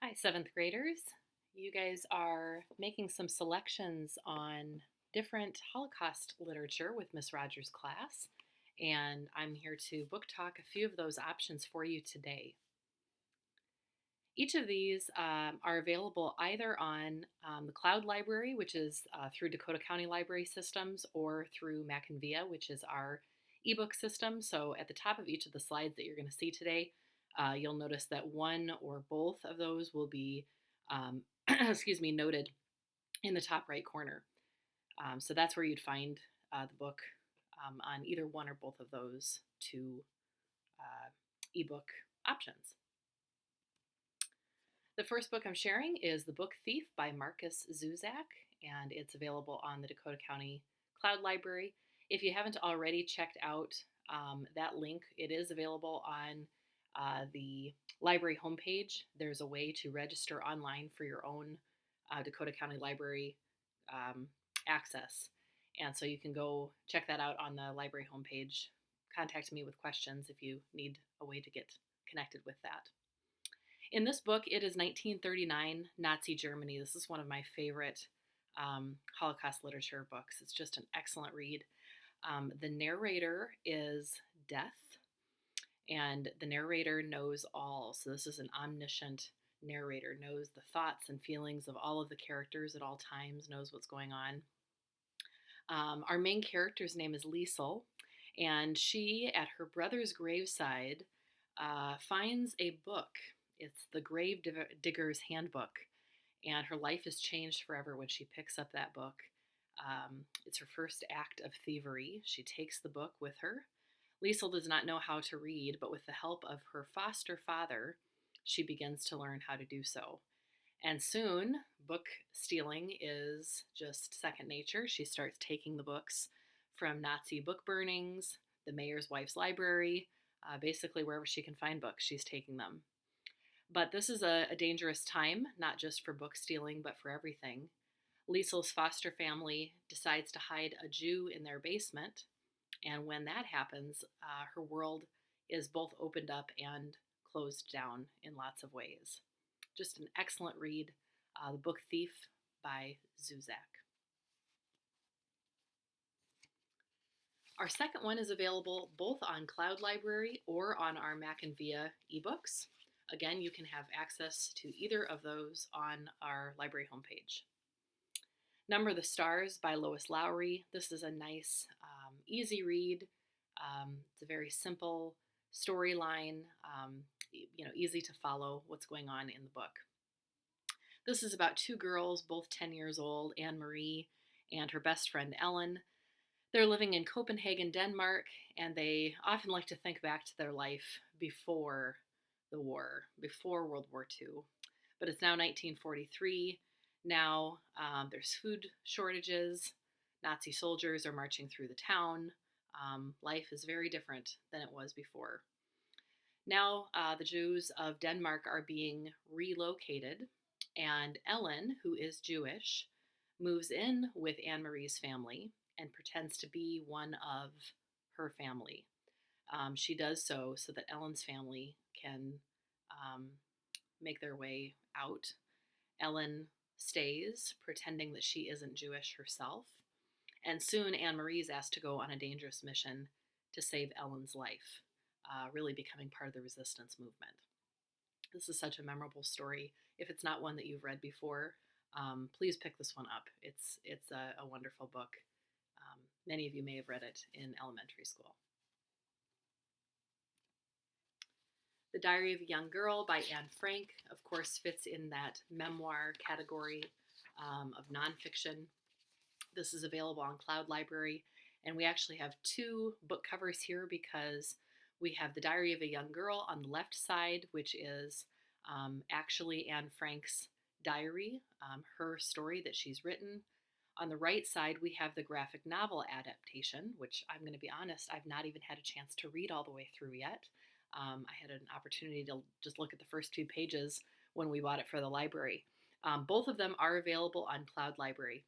Hi, seventh graders. You guys are making some selections on different Holocaust literature with Miss Rogers' class, and I'm here to book talk a few of those options for you today. Each of these are available either on the Cloud Library, which is through Dakota County Library Systems, or through Macinvia, which is our ebook system. So at the top of each of the slides that you're going to see today, you'll notice that one or both of those will be, noted in the top right corner. So that's where you'd find the book on either one or both of those two ebook options. The first book I'm sharing is The Book Thief by Marcus Zuzak, and it's available on the Dakota County Cloud Library. If you haven't already checked out that link, it is available on the library homepage. There's a way to register online for your own Dakota County Library access. And so you can go check that out on the library homepage. Contact me with questions if you need a way to get connected with that. In this book, it is 1939 Nazi Germany. This is one of my favorite Holocaust literature books. It's just an excellent read. The narrator is Death, and the narrator knows all. So this is an omniscient narrator, knows the thoughts and feelings of all of the characters at all times, knows what's going on. Our main character's name is Liesel, and she, at her brother's graveside, finds a book. It's the Grave Digger's Handbook, and her life is changed forever when she picks up that book. It's her first act of thievery. She takes the book with her. Liesel does not know how to read, but with the help of her foster father, she begins to learn how to do so. And soon, book stealing is just second nature. She starts taking the books from Nazi book burnings, the mayor's wife's library, basically wherever she can find books, she's taking them. But this is a dangerous time, not just for book stealing, but for everything. Liesel's foster family decides to hide a Jew in their basement, and when that happens, her world is both opened up and closed down in lots of ways. Just an excellent read, The Book Thief by Zuzak. Our second one is available both on Cloud Library or on our Macinvia ebooks. Again, you can have access to either of those on our library homepage. Number the Stars by Lois Lowry. This is a nice, easy read. It's a very simple storyline, easy to follow what's going on in the book. This is about two girls, both 10 years old, Anne Marie and her best friend Ellen. They're living in Copenhagen, Denmark, and they often like to think back to their life before the war, before World War II. But it's now 1943. Now there's food shortages. Nazi soldiers are marching through the town. Life is very different than it was before. Now the Jews of Denmark are being relocated, and Ellen, who is Jewish, moves in with Anne Marie's family and pretends to be one of her family. She does so that Ellen's family can make their way out. Ellen stays, pretending that she isn't Jewish herself, and soon Anne Marie is asked to go on a dangerous mission to save Ellen's life, really becoming part of the resistance movement. This is such a memorable story. If it's not one that you've read before, please pick this one up. It's a wonderful book. Many of you may have read it in elementary school. The Diary of a Young Girl by Anne Frank, of course, fits in that memoir category of nonfiction. This is available on Cloud Library, and we actually have two book covers here because we have The Diary of a Young Girl on the left side, which is actually Anne Frank's diary, her story that she's written. On the right side, we have the graphic novel adaptation, which I'm going to be honest, I've not even had a chance to read all the way through yet. I had an opportunity to just look at the first two pages when we bought it for the library. Both of them are available on Cloud Library,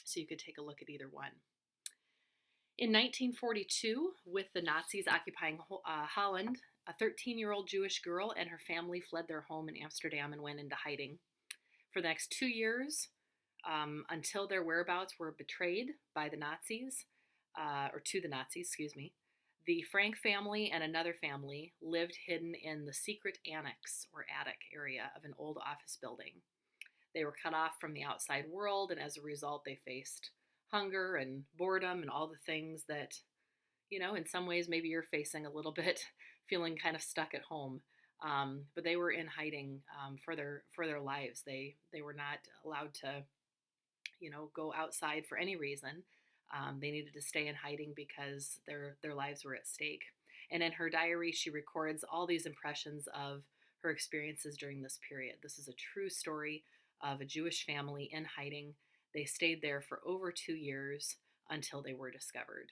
so you could take a look at either one. In 1942, with the Nazis occupying Holland, A 13-year-old Jewish girl and her family fled their home in Amsterdam and went into hiding. For the next 2 years, until their whereabouts were betrayed by the Nazis, or to the Nazis, excuse me, the Frank family and another family lived hidden in the secret annex or attic area of an old office building. They were cut off from the outside world, and as a result, they faced hunger and boredom and all the things that, in some ways, maybe you're facing a little bit, feeling kind of stuck at home. But they were in hiding for their lives. They were not allowed to, go outside for any reason. They needed to stay in hiding because their lives were at stake. And in her diary, she records all these impressions of her experiences during this period. This is a true story of a Jewish family in hiding. They stayed there for over 2 years until they were discovered.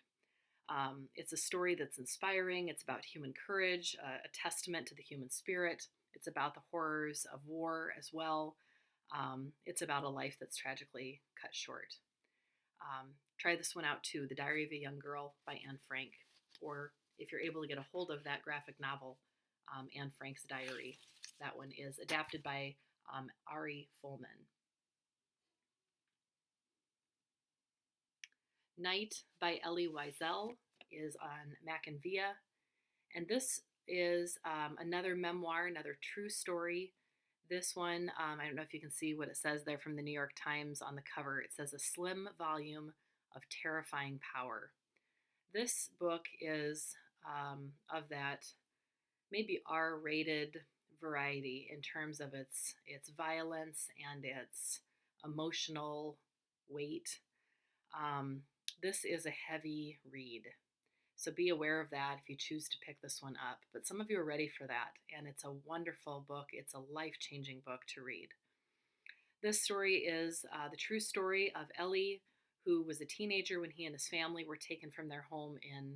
It's a story that's inspiring. It's about human courage, a testament to the human spirit. It's about the horrors of war as well. It's about a life that's tragically cut short. Try this one out too, The Diary of a Young Girl by Anne Frank, or if you're able to get a hold of that graphic novel, Anne Frank's Diary. That one is adapted by Ari Folman. Night by Elie Wiesel is on Mac and Via, and this is another memoir, another true story. This one, I don't know if you can see what it says there from the New York Times on the cover. It says, a slim volume of terrifying power. This book is of that maybe R-rated variety in terms of its violence and its emotional weight. This is a heavy read, so be aware of that if you choose to pick this one up. But some of you are ready for that, and it's a wonderful book. It's a life-changing book to read. This story is the true story of Elie, who was a teenager when he and his family were taken from their home in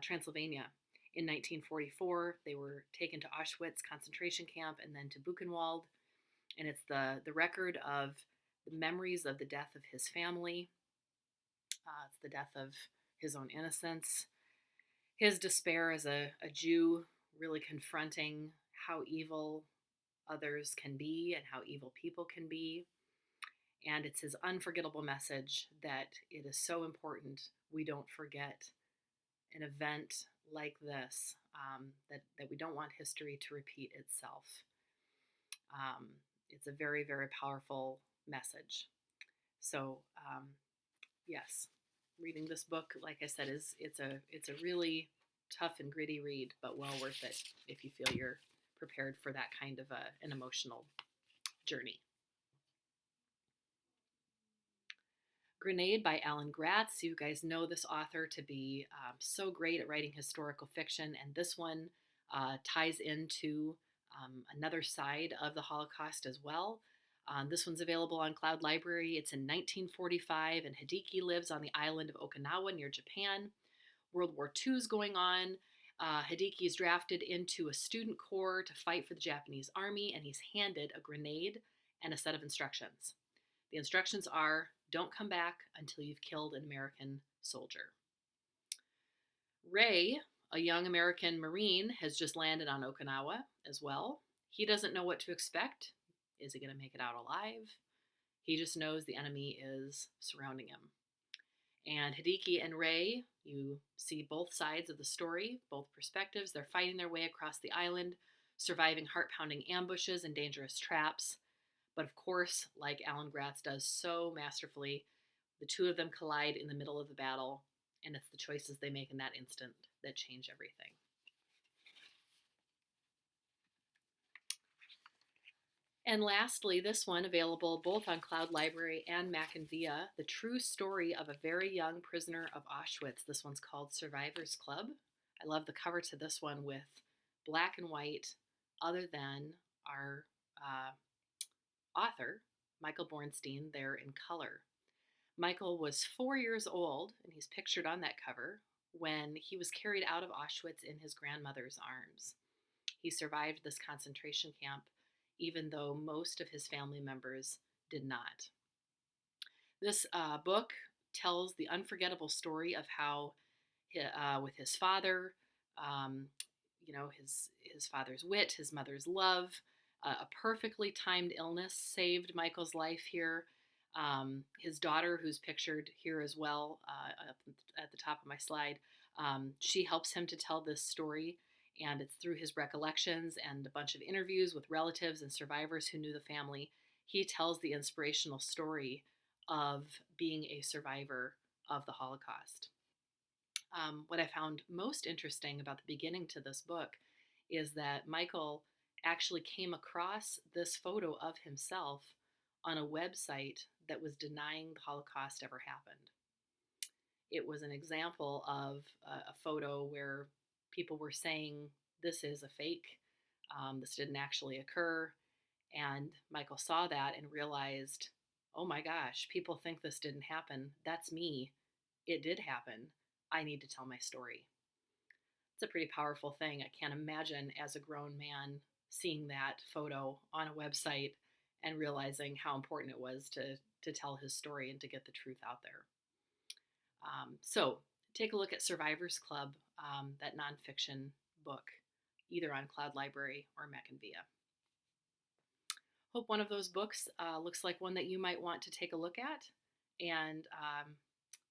Transylvania. In 1944, they were taken to Auschwitz concentration camp and then to Buchenwald. And it's the record of the memories of the death of his family. It's the death of his own innocence, his despair as a Jew, really confronting how evil others can be and how evil people can be. And it's his unforgettable message that it is so important we don't forget an event like this, that we don't want history to repeat itself. It's a very, very powerful message. So, yes, reading this book, like I said, it's a really tough and gritty read, but well worth it if you feel you're prepared for that kind of an emotional journey. Grenade by Alan Gratz. You guys know this author to be so great at writing historical fiction, and this one ties into another side of the Holocaust as well. This one's available on Cloud Library. It's in 1945, and Hideki lives on the island of Okinawa near Japan. World War II is going on. Hideki is drafted into a student corps to fight for the Japanese army, and he's handed a grenade and a set of instructions. The instructions are, don't come back until you've killed an American soldier. Ray, a young American Marine, has just landed on Okinawa as well. He doesn't know what to expect. Is he going to make it out alive? He just knows the enemy is surrounding him. And Hideki and Ray, you see both sides of the story, both perspectives. They're fighting their way across the island, surviving heart-pounding ambushes and dangerous traps. But of course, like Alan Gratz does so masterfully, the two of them collide in the middle of the battle, and it's the choices they make in that instant that change everything. And lastly, this one available both on Cloud Library and Mac and Via, the true story of a very young prisoner of Auschwitz. This one's called Survivors Club. I love the cover to this one with black and white, other than our author, Michael Bornstein, there in color. Michael was 4 years old, and he's pictured on that cover, when he was carried out of Auschwitz in his grandmother's arms. He survived this concentration camp, even though most of his family members did not. This book tells the unforgettable story of how, with his father, his father's wit, his mother's love. A perfectly timed illness saved Michael's life here. His daughter, who's pictured here as well, up at the top of my slide, she helps him to tell this story, and it's through his recollections and a bunch of interviews with relatives and survivors who knew the family. He tells the inspirational story of being a survivor of the Holocaust. What I found most interesting about the beginning to this book is that Michael actually came across this photo of himself on a website that was denying the Holocaust ever happened. It was an example of a photo where people were saying, this is a fake, this didn't actually occur. And Michael saw that and realized, oh my gosh, people think this didn't happen. That's me. It did happen. I need to tell my story. It's a pretty powerful thing. I can't imagine as a grown man seeing that photo on a website and realizing how important it was to tell his story and to get the truth out there. So take a look at Survivors Club, that nonfiction book, either on Cloud Library or Mackinvia. Hope one of those books looks like one that you might want to take a look at, and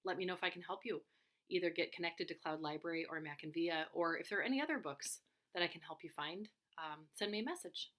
let me know if I can help you. Either get connected to Cloud Library or Mackinvia, or if there are any other books that I can help you find, send me a message.